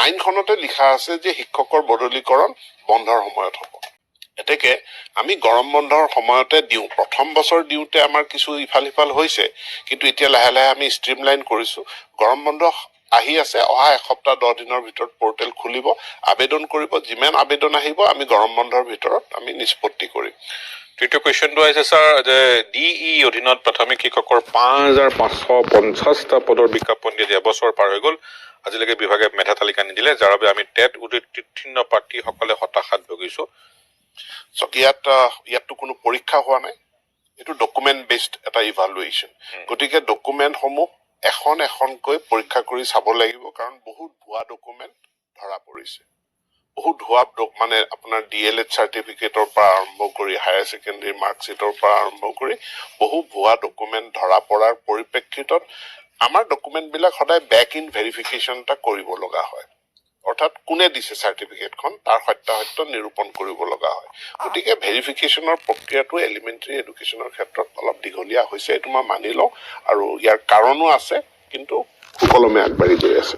আইনখনতে লিখা আছে যে শিক্ষকৰ বদলীকৰণ বন্ধৰ সময়ত হ'ব। এতেকে আমি গৰম বন্ধৰ সময়তে দিওঁ, প্ৰথম বছৰ দিওঁতে আমাৰ কিছু ইফাল সিফাল হৈছে, কিন্তু এতিয়া লাহে লাহে আমি ষ্ট্ৰীমলাইন কৰিছোঁ। গৰম বন্ধ আহি আছে, অহা এসপ্তাহ 10 দিনৰ ভিতৰত পৰ্টেল খুলিব, আবেদন কৰিব, যিমান আবেদন আহিব আমি গৰম বন্ধৰ ভিতৰত আমি নিষ্পত্তি কৰিম। তৃতীয় কুৱেশ্যনটো আহিছে ছাৰ যে DE অধীনত প্ৰাথমিক শিক্ষকৰ 5,550টা পদৰ বিজ্ঞাপন দিয়ে এবছৰ পাৰ হৈ গ'ল, আজিলৈকে বিভাগে মেধা তালিকা নিদিলে, যাৰ বাবে আমি টেট উত্তীৰ্ণ প্ৰাৰ্থীসকলে হতাশাত ভুগিছোঁ। ইয়াততো কোনো পৰীক্ষা হোৱা নাই, এইটো ডকুমেণ্ট বেছড এটা ইভালুৱেশ্যন। গতিকে ডকুমেণ্টসমূহ এখন এখনকৈ পৰীক্ষা কৰি চাব লাগিব, কাৰণ বহুত ভুৱা ডকুমেণ্ট ধৰা পৰিছে। বহুত ভুৱা মানে আপোনাৰ DLED চাৰ্টিফিকেটৰ পৰা আৰম্ভ কৰি হায়াৰ ছেকেণ্ডেৰী মাৰ্কশ্বিটৰ পৰা আৰম্ভ কৰি বহু ভুৱা ডকুমেণ্ট ধৰা পৰাৰ পৰিপ্ৰেক্ষিতত আমাৰ ডকুমেণ্টবিলাক সদায় বেক ইন ভেৰিফিকেশ্যন এটা কৰিব লগা হয়। অৰ্থাৎ কোনে দিছে চাৰ্টিফিকেটখন তাৰ সত্যাসত্য নিৰূপণ কৰিব লগা হয়। গতিকে ভেৰিফিকেশ্যনৰ প্ৰক্ৰিয়াটো এলিমেণ্টাৰী এডুকেশ্যনৰ ক্ষেত্ৰত অলপ দীঘলীয়া হৈছে, এইটো মই মানি লওঁ, আৰু ইয়াৰ কাৰণো আছে, কিন্তু সুকলমে আগবাঢ়ি গৈ আছে।